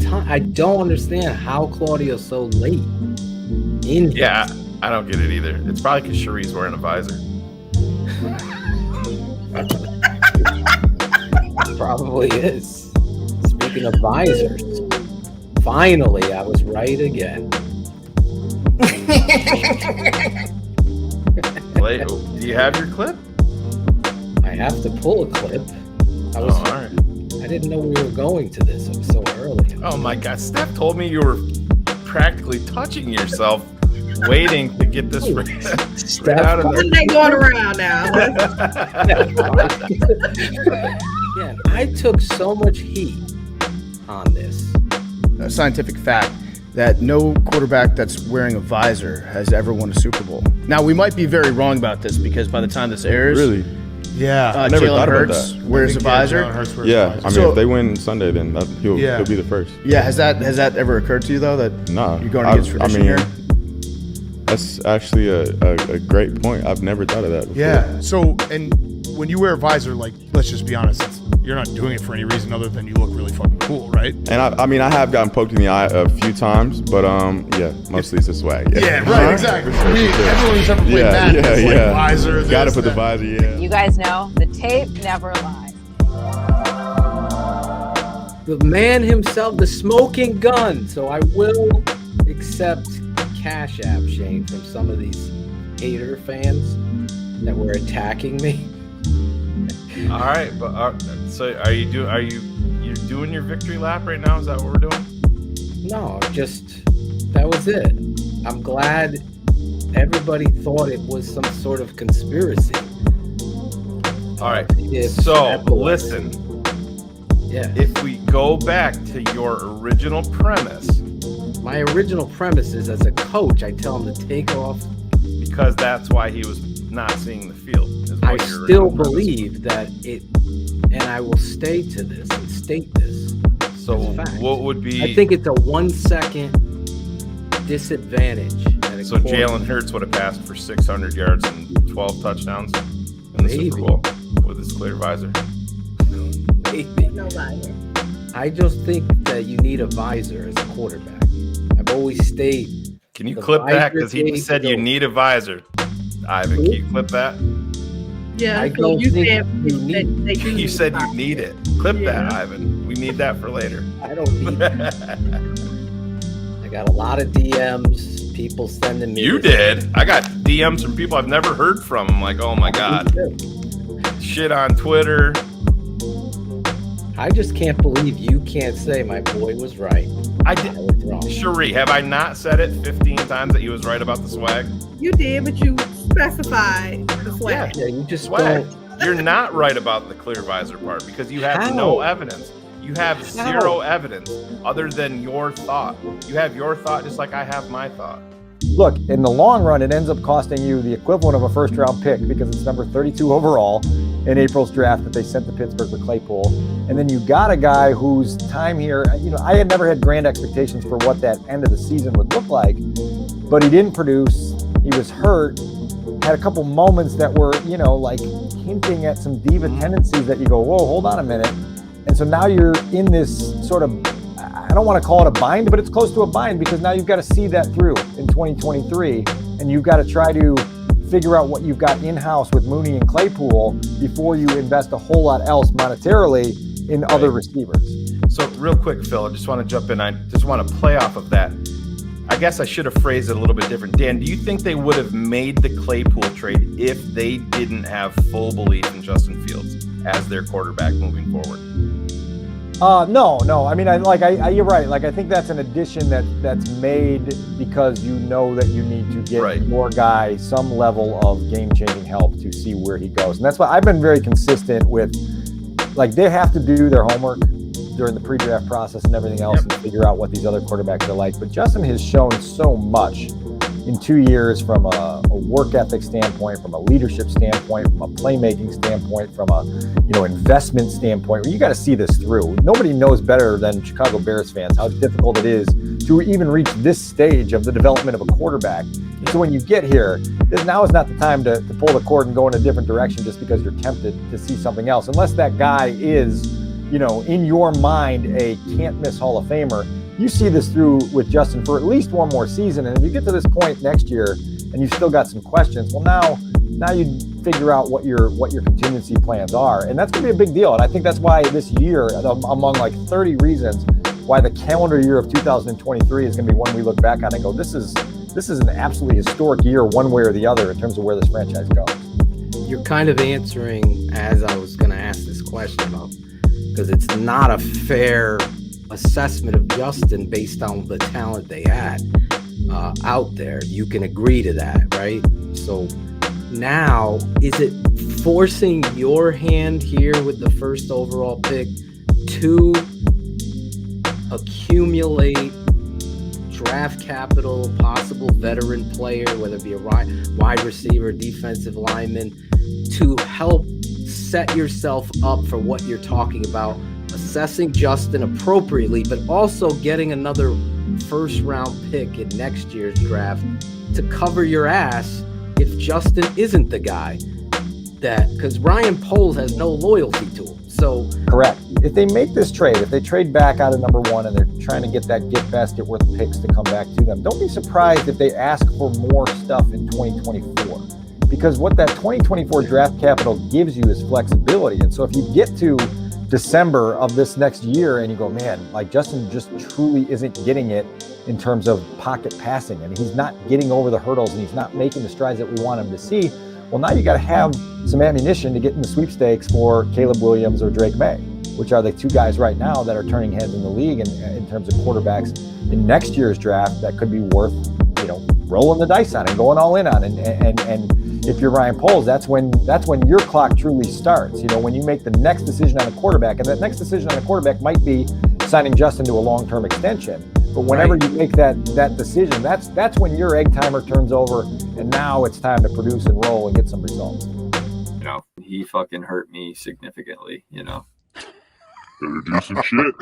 time. I don't understand how Claudio's so late. Yeah, I don't get it either. It's probably because Cherie's wearing a visor. Probably is. Speaking of visors, finally I was right again. Wait, do you have your clip? I have to pull a clip. All right. I didn't know we were going to this. It was so early. Oh my God, Steph told me you were practically touching yourself, waiting to get this right out of there. They going around now. Yeah, I took so much heat on this. A scientific fact that no quarterback that's wearing a visor has ever won a Super Bowl. Now, we might be very wrong about this because by the time this airs, really, yeah, I never Jalen thought about Hurts that. wears a visor. Yeah, I mean, if they win Sunday, then he'll be the first. Yeah, has that ever occurred to you though? That you're going against tradition here? That's actually a great point. I've never thought of that before. Yeah. So, and when you wear a visor, like, let's just be honest, you're not doing it for any reason other than you look really fucking cool, right? And I mean, I have gotten poked in the eye a few times, but yeah, mostly it's a swag. Yeah, right, exactly. Everyone who's ever played Madden is like visor. Gotta put the visor, yeah. You guys know the tape never lies. The man himself, the smoking gun. So I will accept Cash App, Shane, from some of these hater fans that were attacking me. All right, but so are you doing your victory lap right now? Is that what we're doing? No, just that was it. I'm glad everybody thought it was some sort of conspiracy. All right, so listen. Yeah. If we go back to your original premise. My original premise is, as a coach, I tell him to take off. Because that's why he was not seeing the field. I still believe that it, and I will stay to this and state this. So what would be? I think it's a 1 second disadvantage. So Jalen Hurts would have passed for 600 yards and 12 touchdowns in the Super Bowl with his clear visor. Maybe. No visor. I just think that you need a visor as a quarterback. I've always stayed. Can you clip that? Because he just said you need a visor. Ivan, can you clip that? Yeah, I don't you think said you said you need it. Clip that, Ivan. We need that for later. I don't need it. I got a lot of DMs, people sending me. You did? I got DMs from people I've never heard from. I'm like, oh my God. Shit on Twitter. I just can't believe you can't say my boy was right. I did. Cherie, have I not said it 15 times that he was right about the swag? You did, but you specified the swag. Yeah, you just swag. You're not right about the clear visor part because you have no evidence. You have zero evidence other than your thought. You have your thought just like I have my thought. Look, in the long run, it ends up costing you the equivalent of a first-round pick because it's number 32 overall in April's draft that they sent to Pittsburgh for Claypool. And then you got a guy whose time here, I had never had grand expectations for what that end of the season would look like, but he didn't produce. He was hurt, had a couple moments that were, like hinting at some diva tendencies that you go, whoa, hold on a minute. And so now you're in this sort of, I don't want to call it a bind, but it's close to a bind because now you've got to see that through in 2023, and you've got to try to figure out what you've got in-house with Mooney and Claypool before you invest a whole lot else monetarily in other receivers. So real quick, Phil, I just want to jump in. I just want to play off of that. I guess I should have phrased it a little bit different. Dan, do you think they would have made the Claypool trade if they didn't have full belief in Justin Fields as their quarterback moving forward? No. I mean, you're right. Like, I think that's an addition that's made because you know that you need to get your guy some level of game-changing help to see where he goes. And that's why I've been very consistent with, like, they have to do their homework during the pre-draft process and everything else and figure out what these other quarterbacks are like. But Justin has shown so much in 2 years from a work ethic standpoint, from a leadership standpoint, from a playmaking standpoint, from a investment standpoint, where you got to see this through. Nobody knows better than Chicago Bears fans how difficult it is to even reach this stage of the development of a quarterback. And so when you get here, now is not the time to pull the cord and go in a different direction just because you're tempted to see something else. Unless that guy is, in your mind, a can't-miss Hall of Famer, you see this through with Justin for at least one more season. And if you get to this point next year and you've still got some questions, well, now you figure out what your contingency plans are. And that's going to be a big deal. And I think that's why this year, among like 30 reasons why the calendar year of 2023 is going to be one we look back on and go, this is an absolutely historic year one way or the other in terms of where this franchise goes. You're kind of answering as I was going to ask this question about, because it's not a fair assessment of Justin based on the talent they had out there. You can agree to that, right? So now, is it forcing your hand here with the first overall pick to accumulate draft capital, possible veteran player, whether it be a wide receiver, defensive lineman, to help set yourself up for what you're talking about, assessing Justin appropriately, but also getting another first round pick in next year's draft to cover your ass if Justin isn't the guy that, because Ryan Poles has no loyalty to him. So correct. If they make this trade, if they trade back out of number one and they're trying to get that get best, get worth picks to come back to them, don't be surprised if they ask for more stuff in 2024. Because what that 2024 draft capital gives you is flexibility. And so if you get to December of this next year and you go, man, like Justin just truly isn't getting it in terms of pocket passing, and he's not getting over the hurdles and he's not making the strides that we want him to see, well, now you got to have some ammunition to get in the sweepstakes for Caleb Williams or Drake May, which are the two guys right now that are turning heads in the league in terms of quarterbacks in next year's draft that could be worth, rolling the dice on and going all in on. And if you're Ryan Poles, that's when your clock truly starts. When you make the next decision on a quarterback, and that next decision on a quarterback might be signing Justin to a long-term extension. But whenever you make that decision, that's when your egg timer turns over, and now it's time to produce and roll and get some results. He fucking hurt me significantly. Better do some shit.